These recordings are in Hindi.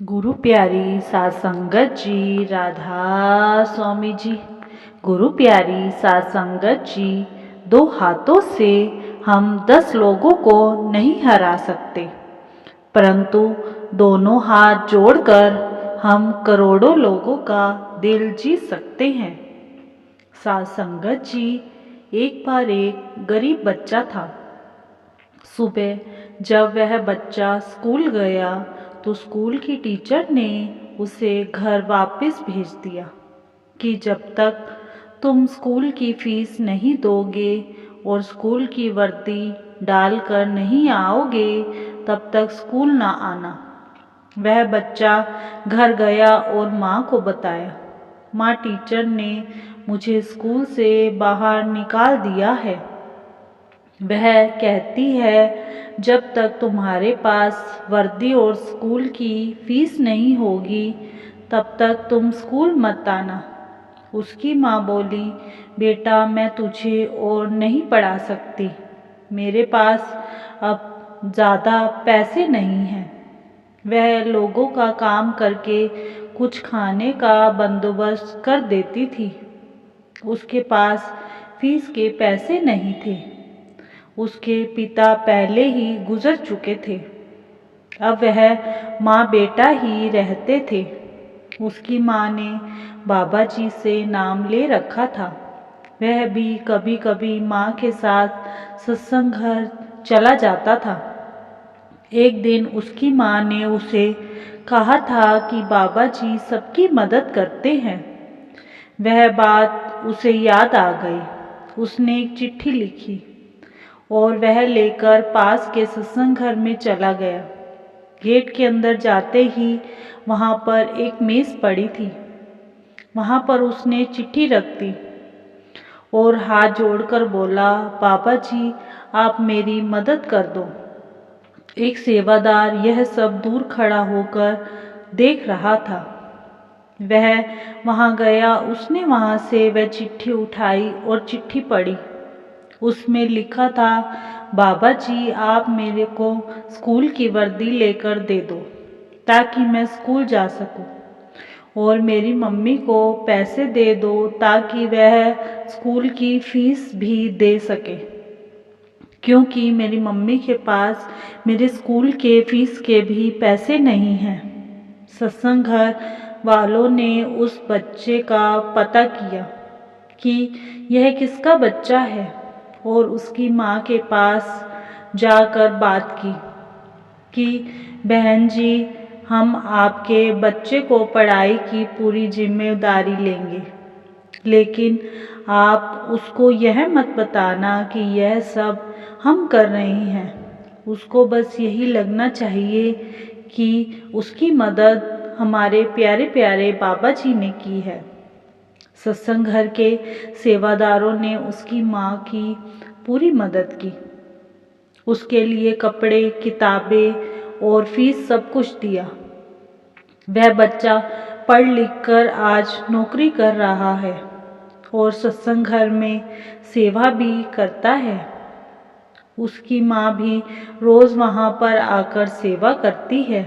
गुरु प्यारी साध संगत जी, राधा स्वामी जी। गुरु प्यारी साध संगत जी, दो हाथों से हम 10 लोगों को नहीं हरा सकते, परंतु दोनों हाथ जोड़कर हम करोड़ों लोगों का दिल जीत सकते हैं। साध संगत जी, एक बार एक गरीब बच्चा था। सुबह जब वह बच्चा स्कूल गया तो स्कूल की टीचर ने उसे घर वापस भेज दिया कि जब तक तुम स्कूल की फीस नहीं दोगे और स्कूल की वर्दी डालकर नहीं आओगे तब तक स्कूल ना आना। वह बच्चा घर गया और माँ को बताया, माँ, टीचर ने मुझे स्कूल से बाहर निकाल दिया है। वह कहती है, जब तक तुम्हारे पास वर्दी और स्कूल की फीस नहीं होगी तब तक तुम स्कूल मत आना। उसकी माँ बोली, बेटा, मैं तुझे और नहीं पढ़ा सकती, मेरे पास अब ज़्यादा पैसे नहीं हैं। वह लोगों का काम करके कुछ खाने का बंदोबस्त कर देती थी। उसके पास फीस के पैसे नहीं थे। उसके पिता पहले ही गुजर चुके थे। अब वह माँ बेटा ही रहते थे। उसकी माँ ने बाबा जी से नाम ले रखा था। वह भी कभी कभी माँ के साथ सत्संग घर चला जाता था। एक दिन उसकी माँ ने उसे कहा था कि बाबा जी सबकी मदद करते हैं। वह बात उसे याद आ गई। उसने एक चिट्ठी लिखी और वह लेकर पास के सत्संग घर में चला गया। गेट के अंदर जाते ही वहाँ पर एक मेज़ पड़ी थी। वहाँ पर उसने चिट्ठी रख दी और हाथ जोड़कर बोला, बाबा जी, आप मेरी मदद कर दो। एक सेवादार यह सब दूर खड़ा होकर देख रहा था। वह वहाँ गया। उसने वहाँ से वह चिट्ठी उठाई और चिट्ठी पढ़ी। उसमें लिखा था, बाबा जी, आप मेरे को स्कूल की वर्दी लेकर दे दो ताकि मैं स्कूल जा सकूं, और मेरी मम्मी को पैसे दे दो ताकि वह स्कूल की फीस भी दे सके, क्योंकि मेरी मम्मी के पास मेरे स्कूल के फीस के भी पैसे नहीं हैं। सत्संग घर वालों ने उस बच्चे का पता किया कि यह किसका बच्चा है और उसकी माँ के पास जाकर बात की कि बहन जी, हम आपके बच्चे को पढ़ाई की पूरी जिम्मेदारी लेंगे, लेकिन आप उसको यह मत बताना कि यह सब हम कर रहे हैं। उसको बस यही लगना चाहिए कि उसकी मदद हमारे प्यारे प्यारे बाबा जी ने की है। सत्संग घर के सेवादारों ने उसकी माँ की पूरी मदद की। उसके लिए कपड़े, किताबें और फीस सब कुछ दिया। वह बच्चा पढ़ लिख कर आज नौकरी कर रहा है और सत्संग घर में सेवा भी करता है। उसकी माँ भी रोज़ वहाँ पर आकर सेवा करती है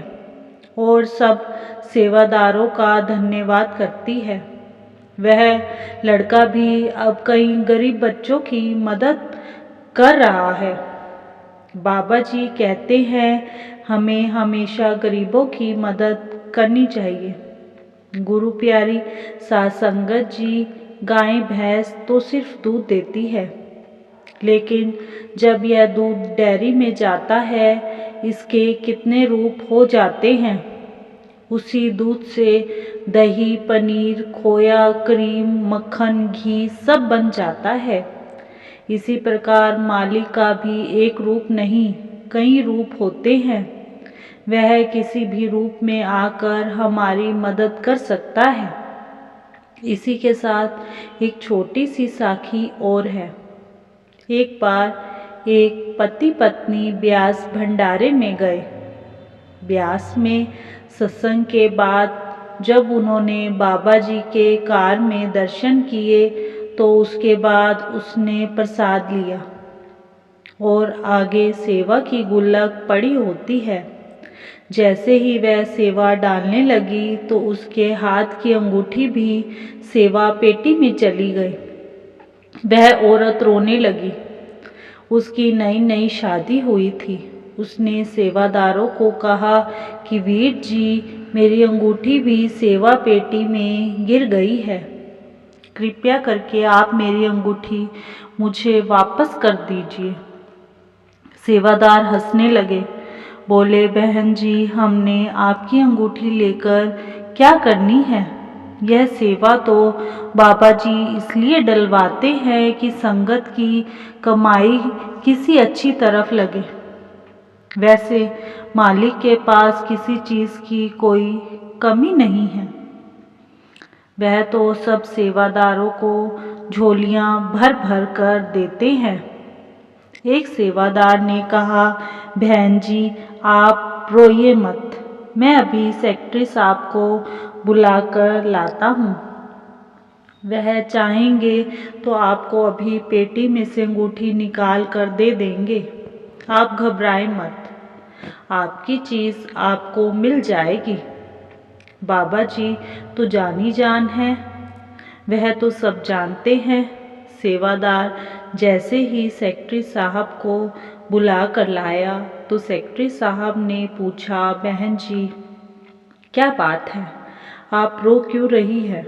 और सब सेवादारों का धन्यवाद करती है। वह लड़का भी अब कई गरीब बच्चों की मदद कर रहा है। बाबा जी कहते हैं, हमें हमेशा गरीबों की मदद करनी चाहिए। गुरु प्यारी साध संगत जी, गाय भैंस तो सिर्फ दूध देती है, लेकिन जब यह दूध डेयरी में जाता है, इसके कितने रूप हो जाते हैं। उसी दूध से दही, पनीर, खोया, क्रीम, मक्खन, घी सब बन जाता है। इसी प्रकार मालिक का भी एक रूप नहीं, कई रूप होते हैं। वह किसी भी रूप में आकर हमारी मदद कर सकता है। इसी के साथ एक छोटी सी साखी और है। एक बार एक पति पत्नी ब्यास भंडारे में गए। ब्यास में सत्संग के बाद जब उन्होंने बाबा जी के कार में दर्शन किए तो उसके बाद उसने प्रसाद लिया और आगे सेवा की गुल्लक पड़ी होती है। जैसे ही वह सेवा डालने लगी तो उसके हाथ की अंगूठी भी सेवा पेटी में चली गई। वह औरत रोने लगी। उसकी नई नई शादी हुई थी। उसने सेवादारों को कहा कि वीर जी, मेरी अंगूठी भी सेवा पेटी में गिर गई है। कृपया करके आप मेरी अंगूठी मुझे वापस कर दीजिए। सेवादार हंसने लगे। बोले, बहन जी, हमने आपकी अंगूठी लेकर क्या करनी है? यह सेवा तो बाबा जी इसलिए डलवाते हैं कि संगत की कमाई किसी अच्छी तरफ लगे। वैसे मालिक के पास किसी चीज़ की कोई कमी नहीं है। वह तो सब सेवादारों को झोलियां भर भर कर देते हैं। एक सेवादार ने कहा, बहन जी, आप रोइए मत, मैं अभी सेक्रेटरी साहब को बुलाकर लाता हूँ। वह चाहेंगे तो आपको अभी पेटी में से अंगूठी निकाल कर दे देंगे। आप घबराएं मत, आपकी चीज़ आपको मिल जाएगी। बाबा जी तो जानी जान है, वह तो सब जानते हैं। सेवादार जैसे ही सेक्रेटरी साहब को बुला कर लाया तो सेक्रेटरी साहब ने पूछा, बहन जी, क्या बात है, आप रो क्यों रही है?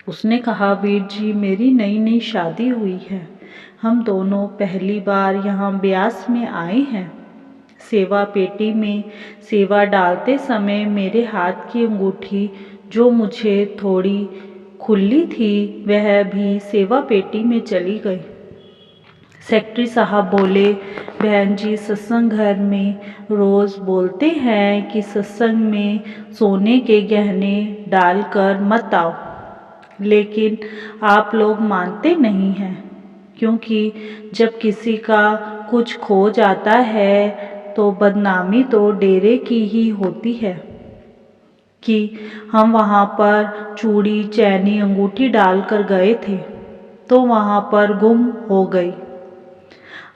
उसने कहा, वीर जी, मेरी नई नई शादी हुई है। हम दोनों पहली बार यहाँ ब्यास में आए हैं। सेवा पेटी में सेवा डालते समय मेरे हाथ की अंगूठी, जो मुझे थोड़ी खुली थी, वह भी सेवा पेटी में चली गई। सेक्रेटरी साहब बोले, बहन जी, सत्संग घर में रोज़ बोलते हैं कि सत्संग में सोने के गहने डालकर मत आओ, लेकिन आप लोग मानते नहीं हैं, क्योंकि जब किसी का कुछ खो जाता है तो बदनामी तो डेरे की ही होती है कि हम वहाँ पर चूड़ी, चैनी, अंगूठी डालकर गए थे तो वहाँ पर गुम हो गई।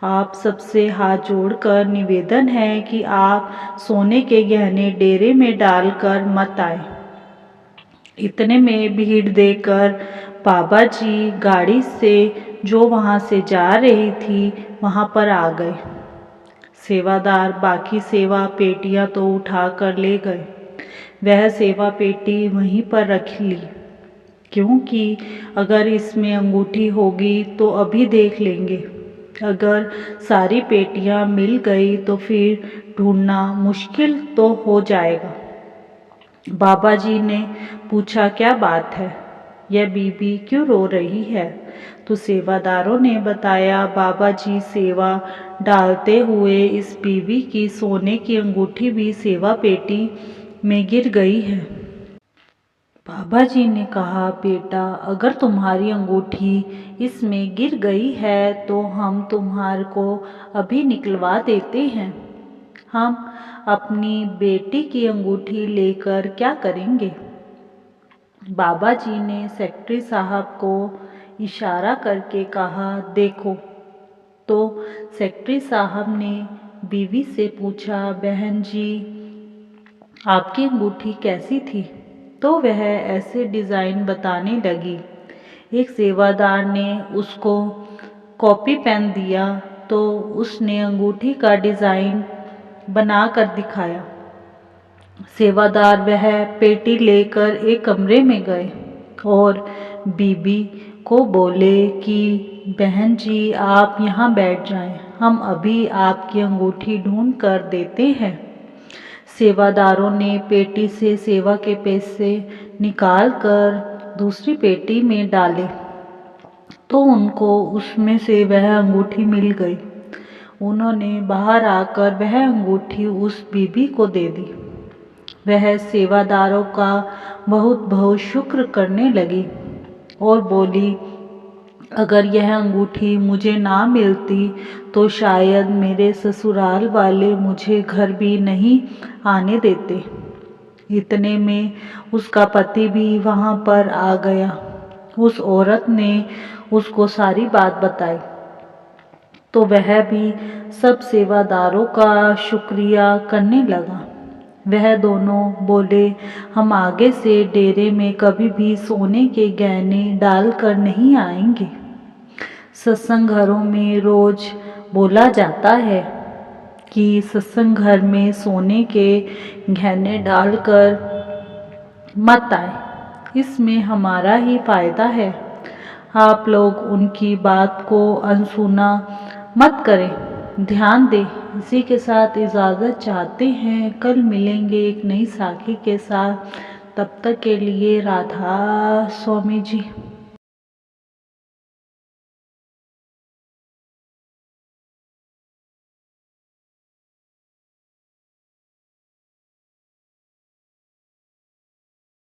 आप सबसे हाथ जोड़कर निवेदन है कि आप सोने के गहने डेरे में डालकर मत आए। इतने में भीड़ देखकर बाबा जी गाड़ी से जो वहाँ से जा रही थी वहाँ पर आ गए। सेवादार बाकी सेवा पेटियां तो उठा कर ले गए। वह सेवा पेटी वहीं पर रख ली, क्योंकि अगर इसमें अंगूठी होगी तो अभी देख लेंगे। अगर सारी पेटियां मिल गई तो फिर ढूंढना मुश्किल तो हो जाएगा। बाबा जी ने पूछा, क्या बात है, यह बीबी क्यों रो रही है? तो सेवादारों ने बताया, बाबा जी, सेवा डालते हुए इस बीबी की सोने की अंगूठी भी सेवा पेटी में गिर गई है। बाबा जी ने कहा, बेटा, अगर तुम्हारी अंगूठी इसमें गिर गई है तो हम तुम्हारे को अभी निकलवा देते हैं। हम अपनी बेटी की अंगूठी लेकर क्या करेंगे? बाबा जी ने सेक्रेटरी साहब को इशारा करके कहा, देखो। तो सेक्रेटरी साहब ने बीवी से पूछा, बहन जी, आपकी अंगूठी कैसी थी? तो वह ऐसे डिज़ाइन बताने लगी। एक सेवादार ने उसको कॉपी पेन दिया तो उसने अंगूठी का डिज़ाइन बना कर दिखाया। सेवादार वह पेटी लेकर एक कमरे में गए और बीबी को बोले कि बहन जी, आप यहाँ बैठ जाएं, हम अभी आपकी अंगूठी ढूंढ कर देते हैं। सेवादारों ने पेटी से सेवा के पैसे निकाल कर दूसरी पेटी में डाले तो उनको उसमें से वह अंगूठी मिल गई। उन्होंने बाहर आकर वह अंगूठी उस बीबी को दे दी। वह सेवादारों का बहुत बहुत शुक्र करने लगी और बोली, अगर यह अंगूठी मुझे ना मिलती तो शायद मेरे ससुराल वाले मुझे घर भी नहीं आने देते। इतने में उसका पति भी वहाँ पर आ गया। उस औरत ने उसको सारी बात बताई तो वह भी सब सेवादारों का शुक्रिया करने लगा। वह दोनों बोले, हम आगे से डेरे में कभी भी सोने के गहने डालकर नहीं आएंगे। सत्संग घरों में रोज बोला जाता है कि सत्संग घर में सोने के गहने डालकर मत आए, इसमें हमारा ही फायदा है। आप लोग उनकी बात को अनसुना मत करें, ध्यान दें। इसी के साथ इजाज़त चाहते हैं, कल मिलेंगे एक नई साखी के साथ। तब तक के लिए राधा स्वामी जी।